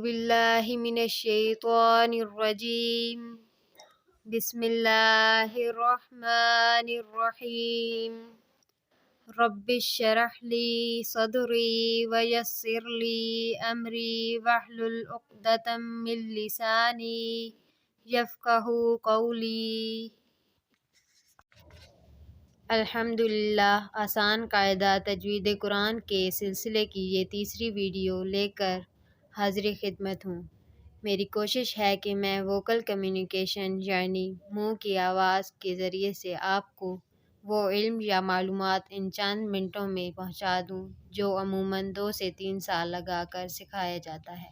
باللہ من الشیطان الرجیم بسم اللہ الرحمن الرحیم رب اشرح لی صدری ویسر لی امری واحلل عقدۃ من لسانی یفقہوا قولی۔ الحمدللہ، آسان قاعدہ تجوید قرآن کے سلسلے کی یہ تیسری ویڈیو لے کر حاضر خدمت ہوں۔ میری کوشش ہے کہ میں ووکل کمیونیکیشن یعنی منہ کی آواز کے ذریعے سے آپ کو وہ علم یا معلومات ان چند منٹوں میں پہنچا دوں جو عموماً 2 سے 3 سال لگا کر سکھایا جاتا ہے۔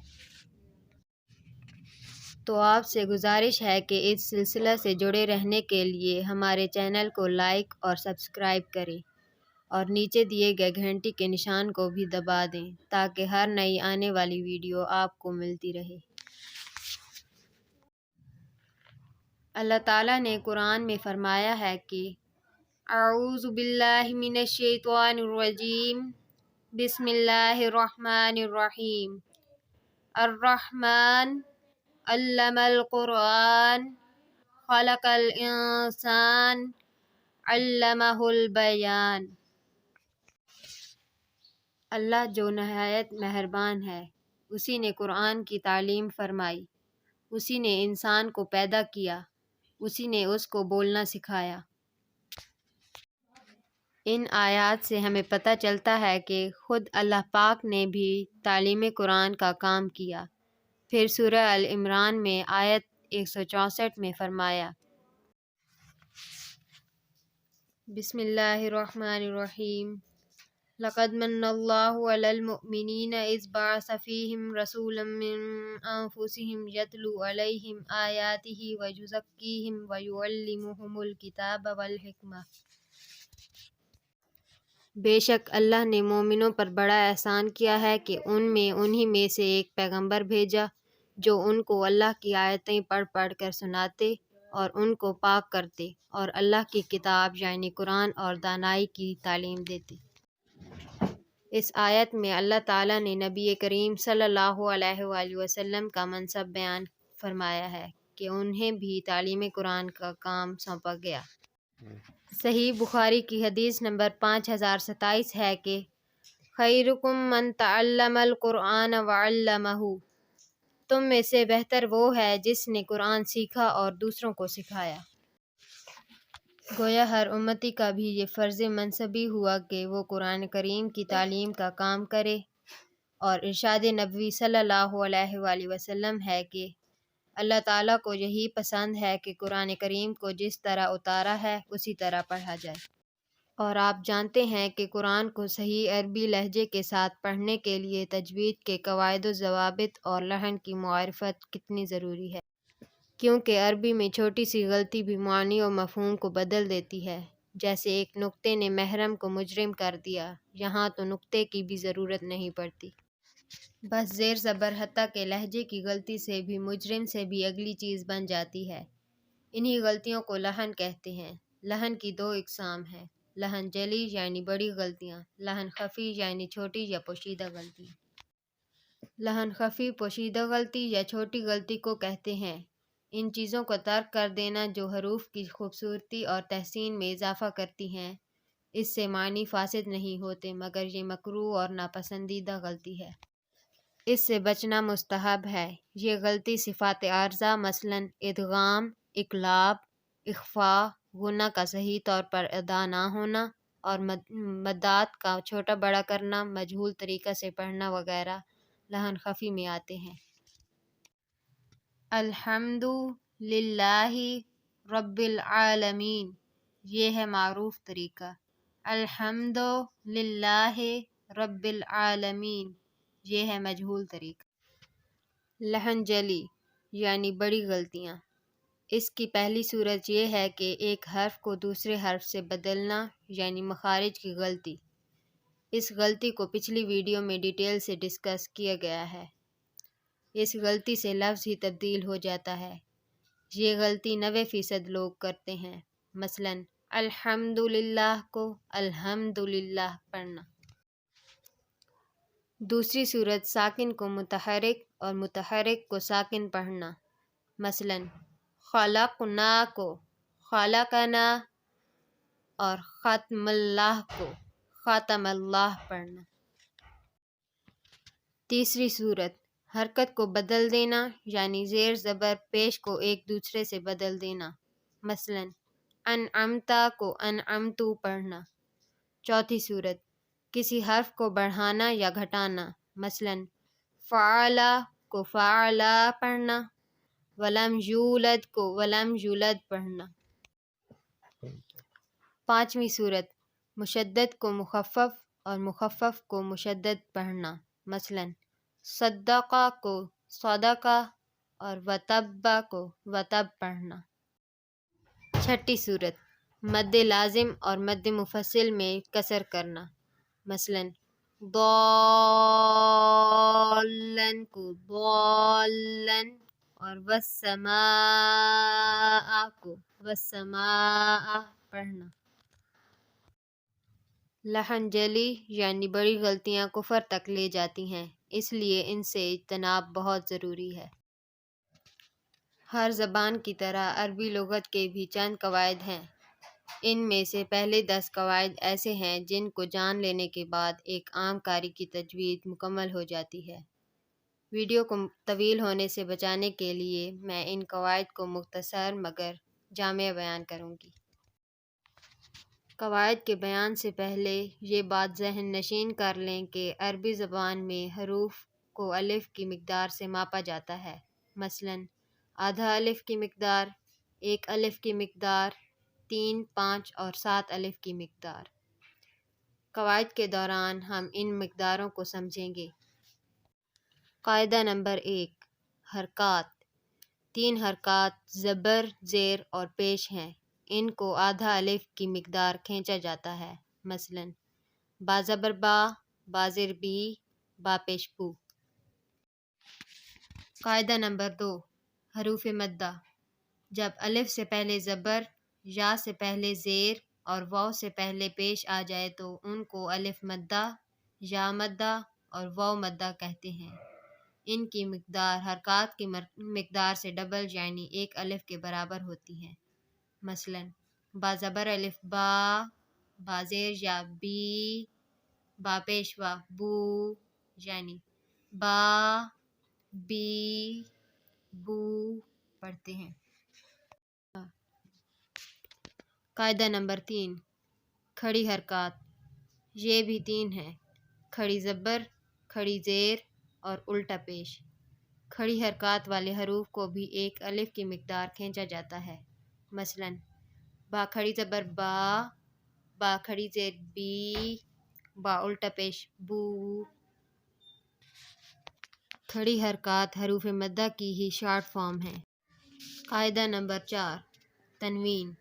تو آپ سے گزارش ہے کہ اس سلسلہ سے جڑے رہنے کے لیے ہمارے چینل کو لائک اور سبسکرائب کریں اور نیچے دیے گئے گھنٹی کے نشان کو بھی دبا دیں تاکہ ہر نئی آنے والی ویڈیو آپ کو ملتی رہے۔ اللہ تعالیٰ نے قرآن میں فرمایا ہے کہ اعوذ باللہ من الشیطان الرجیم بسم اللہ الرحمن الرحیم الرحمن علم القرآن خلق الانسان علمہ البیان۔ اللہ جو نہایت مہربان ہے، اسی نے قرآن کی تعلیم فرمائی، اسی نے انسان کو پیدا کیا، اسی نے اس کو بولنا سکھایا۔ ان آیات سے ہمیں پتہ چلتا ہے کہ خود اللہ پاک نے بھی تعلیم قرآن کا کام کیا۔ پھر سورہ ال عمران میں آیت 164 میں فرمایا، بسم اللہ الرحمن الرحیم لقد من اللہ علی المؤمنین اذ بعث فیہم رسولا من انفسہم یتلو علیہم آیاتہ ویزکیہم ویعلمہم الکتاب والحکمہ۔ بے شک اللہ نے مومنوں پر بڑا احسان کیا ہے کہ انہی میں سے ایک پیغمبر بھیجا جو ان کو اللہ کی آیتیں پڑھ پڑھ کر سناتے اور ان کو پاک کرتے اور اللہ کی کتاب یعنی قرآن اور دانائی کی تعلیم دیتے۔ اس آیت میں اللہ تعالیٰ نے نبی کریم صلی اللہ علیہ وآلہ وسلم کا منصب بیان فرمایا ہے کہ انہیں بھی تعلیم قرآن کا کام سونپا گیا۔ صحیح بخاری کی حدیث نمبر 5027 ہے کہ خیرکم من تعلم القرآن وعلمہ، تم میں سے بہتر وہ ہے جس نے قرآن سیکھا اور دوسروں کو سکھایا۔ گویا ہر امتی کا بھی یہ فرض منصبی ہوا کہ وہ قرآن کریم کی تعلیم کا کام کرے، اور ارشاد نبوی صلی اللہ علیہ وآلہ وسلم ہے کہ اللہ تعالیٰ کو یہی پسند ہے کہ قرآن کریم کو جس طرح اتارا ہے اسی طرح پڑھا جائے۔ اور آپ جانتے ہیں کہ قرآن کو صحیح عربی لہجے کے ساتھ پڑھنے کے لیے تجوید کے قواعد و ضوابط اور لحن کی معرفت کتنی ضروری ہے، کیونکہ عربی میں چھوٹی سی غلطی بھی معنی و مفہوم کو بدل دیتی ہے۔ جیسے ایک نقطے نے محرم کو مجرم کر دیا، یہاں تو نقطے کی بھی ضرورت نہیں پڑتی، بس زیر زبر حتیٰ کہ لہجے کی غلطی سے بھی مجرم سے بھی اگلی چیز بن جاتی ہے۔ انہی غلطیوں کو لحن کہتے ہیں۔ لحن کی 2 اقسام ہیں، لحن جلی یعنی بڑی غلطیاں، لحن خفی یعنی چھوٹی یا پوشیدہ غلطی۔ لحن خفی پوشیدہ غلطی یا چھوٹی غلطی کو کہتے ہیں ان چیزوں کو ترک کر دینا جو حروف کی خوبصورتی اور تحسین میں اضافہ کرتی ہیں۔ اس سے معنی فاسد نہیں ہوتے مگر یہ مکروہ اور ناپسندیدہ غلطی ہے۔ اس سے بچنا مستحب ہے۔ یہ غلطی صفات عارضہ مثلاً ادغام، اقلاب، اخفاء، غنہ کا صحیح طور پر ادا نہ ہونا اور مدات کا چھوٹا بڑا کرنا، مجہول طریقہ سے پڑھنا وغیرہ لحن خفی میں آتے ہیں۔ الحمد للہ رب العالمین، یہ ہے معروف طریقہ۔ الحمد للہ رب العالمین، یہ ہے مجہول طریقہ۔ لحن جلی یعنی بڑی غلطیاں، اس کی پہلی صورت یہ ہے کہ ایک حرف کو دوسرے حرف سے بدلنا یعنی مخارج کی غلطی۔ اس غلطی کو پچھلی ویڈیو میں ڈیٹیل سے ڈسکس کیا گیا ہے۔ اس غلطی سے لفظ ہی تبدیل ہو جاتا ہے۔ یہ غلطی 90% لوگ کرتے ہیں، مثلاً الحمدللہ کو الحمدللہ پڑھنا۔ دوسری صورت ساکن کو متحرک اور متحرک کو ساکن پڑھنا، مثلاً خلقنا کو خلقنا اور ختم اللہ کو ختم اللہ پڑھنا۔ تیسری صورت حرکت کو بدل دینا، یعنی زیر زبر پیش کو ایک دوسرے سے بدل دینا، مثلاً انعمتا کو انعمتو پڑھنا۔ چوتھی صورت کسی حرف کو بڑھانا یا گھٹانا، مثلاً فعلا کو فعلا پڑھنا، ولم یولد کو ولم یولد پڑھنا۔ پانچویں صورت مشدد کو مخفف اور مخفف کو مشدد پڑھنا، مثلاً صدقہ کو صدقہ اور وتبہ کو وتب پڑھنا۔ چھٹی صورت مد لازم اور مد مفصل میں قصر کرنا، مثلاً ضالن کو ضالن اور والسماء کو والسماء پڑھنا۔ لحن جلی یعنی بڑی غلطیاں کفر تک لے جاتی ہیں، اس لیے ان سے اجتناب بہت ضروری ہے۔ ہر زبان کی طرح عربی لغت کے بھی چند قواعد ہیں۔ ان میں سے پہلے 10 قواعد ایسے ہیں جن کو جان لینے کے بعد ایک عام قاری کی تجوید مکمل ہو جاتی ہے۔ ویڈیو کو طویل ہونے سے بچانے کے لیے میں ان قواعد کو مختصر مگر جامع بیان کروں گی۔ قواعد کے بیان سے پہلے یہ بات ذہن نشین کر لیں کہ عربی زبان میں حروف کو الف کی مقدار سے ماپا جاتا ہے، مثلاً آدھا الف کی مقدار، 1 الف کی مقدار، 3، 5 اور 7 الف کی مقدار۔ قواعد کے دوران ہم ان مقداروں کو سمجھیں گے۔ قاعدہ نمبر 1، حرکات۔ 3 حرکات زبر، زیر اور پیش ہیں، ان کو آدھا الف کی مقدار کھینچا جاتا ہے، مثلاً با زبر با، با زیر بی، با پیش بو۔ قاعدہ نمبر 2، حروف مدہ۔ جب الف سے پہلے زبر، یا سے پہلے زیر اور واو سے پہلے پیش آ جائے تو ان کو الف مدہ، یا مدہ اور واو مدہ کہتے ہیں۔ ان کی مقدار حرکات کی مقدار سے ڈبل یعنی 1 الف کے برابر ہوتی ہے، مثلاً با زبر الف با، با زیر یا بی، با پیش وا بو، یعنی با بی بو پڑھتے ہیں۔ قاعدہ نمبر 3، کھڑی حرکات۔ یہ بھی 3 ہیں، کھڑی زبر، کھڑی زیر اور الٹا پیش۔ کھڑی حرکات والے حروف کو بھی 1 الف کی مقدار کھینچا جاتا ہے، مثلاً با کھڑی زبر با، با کھڑی زیر بی، با الٹا پیش بو۔ کھڑی حرکات حروف مدہ کی ہی شارٹ فارم ہیں۔ قاعدہ نمبر 4، تنوین۔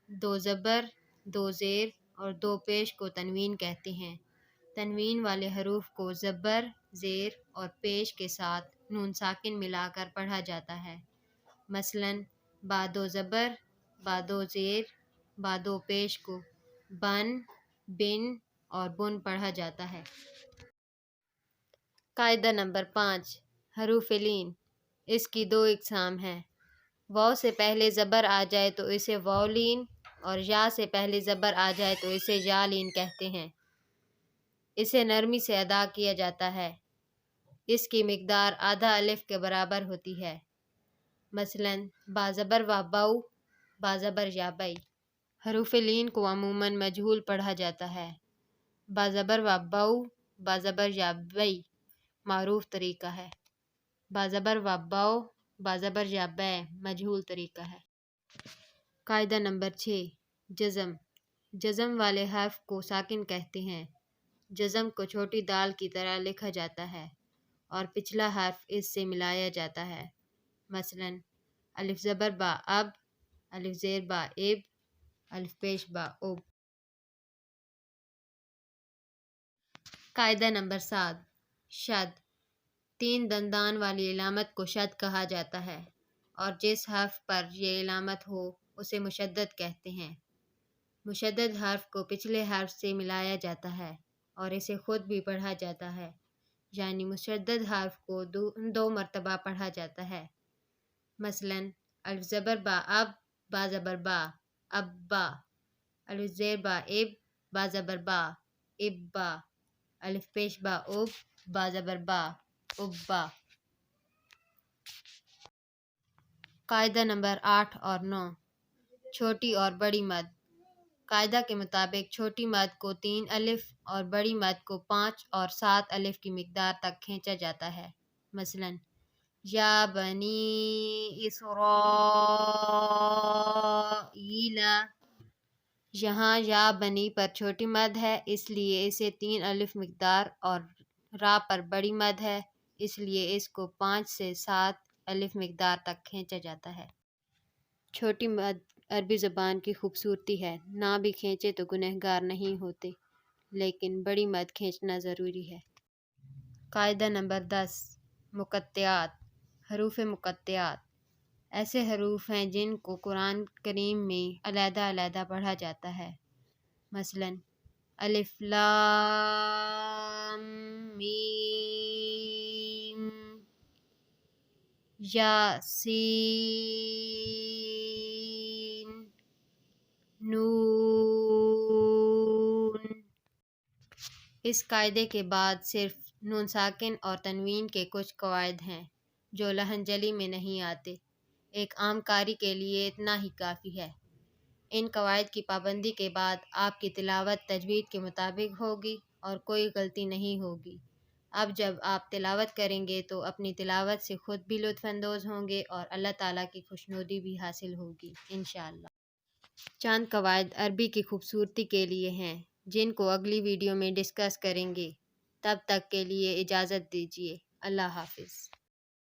2 زبر، 2 زیر اور 2 پیش کو تنوین کہتے ہیں۔ تنوین والے حروف کو زبر، زیر اور پیش کے ساتھ نون ساکن ملا کر پڑھا جاتا ہے، مثلاً با 2 زبر، با 2 زیر، با 2 پیش کو بن، بن اور بن پڑھا جاتا ہے۔ قاعدہ نمبر 5، حروف لین۔ اس کی 2 اقسام ہیں، واو سے پہلے زبر آ جائے تو اسے واو لین اور یا سے پہلے زبر آ جائے تو اسے یا لین کہتے ہیں۔ اسے نرمی سے ادا کیا جاتا ہے، اس کی مقدار آدھا الف کے برابر ہوتی ہے، مثلاً با زبر و بو، با زبر یا بئی۔ حروف لین کو عموماً مجہول پڑھا جاتا ہے۔ با زبر و بو، با زبر یا بئی معروف طریقہ ہے، با زبر و بو، با زبر یا بے مجہول طریقہ ہے۔ قاعدہ نمبر 6، جزم۔ جزم والے حرف کو ساکن کہتے ہیں۔ جزم کو چھوٹی دال کی طرح لکھا جاتا ہے اور پچھلا حرف اس سے ملایا جاتا ہے، مثلاً الف زبر با اب، الف زیر با اب، الف پیش با اب۔ قاعدہ نمبر 7، شد۔ 3 دندان والی علامت کو شد کہا جاتا ہے اور جس حرف پر یہ علامت ہو اسے مشدد کہتے ہیں۔ مشدد حرف کو پچھلے حرف سے ملایا جاتا ہے اور اسے خود بھی پڑھا جاتا ہے، یعنی مشدد حرف کو دو مرتبہ پڑھا جاتا ہے۔ مثلاً الف زبر با اب، با زبر با، ابا، الف زیر با اب، با زبر با، ابا، الف پیش با اب، با زبر با، ابا۔ قاعدہ نمبر 8 اور 9، چھوٹی اور بڑی مد۔ قاعدہ کے مطابق چھوٹی مد کو 3 الف اور بڑی مد کو 5 اور 7 الف کی مقدار تک کھینچا جاتا ہے۔ مثلاً یا بنی اسرائیل، یہاں یا بنی پر چھوٹی مد ہے اس لیے اسے 3 الف مقدار اور را پر بڑی مد ہے اس لیے اس کو 5 سے 7 الف مقدار تک کھینچا جاتا ہے۔ چھوٹی مد عربی زبان کی خوبصورتی ہے، نہ بھی کھینچے تو گنہگار نہیں ہوتے، لیکن بڑی مد کھینچنا ضروری ہے۔ قاعدہ نمبر 10، مقطعات۔ حروف مقطعات ایسے حروف ہیں جن کو قرآن کریم میں علیحدہ علیحدہ پڑھا جاتا ہے۔ مثلاً الف لام میم، یاسین، نون۔ اس قاعدے کے بعد صرف نون ساکن اور تنوین کے کچھ قواعد ہیں جو لحن جلی میں نہیں آتے، ایک عام قاری کے لیے اتنا ہی کافی ہے۔ ان قواعد کی پابندی کے بعد آپ کی تلاوت تجوید کے مطابق ہوگی اور کوئی غلطی نہیں ہوگی۔ اب جب آپ تلاوت کریں گے تو اپنی تلاوت سے خود بھی لطف اندوز ہوں گے اور اللہ تعالیٰ کی خوشنودی بھی حاصل ہوگی انشاءاللہ۔ چند قواعد عربی کی خوبصورتی کے لیے ہیں جن کو اگلی ویڈیو میں ڈسکس کریں گے، تب تک کے لیے اجازت دیجیے، اللہ حافظ۔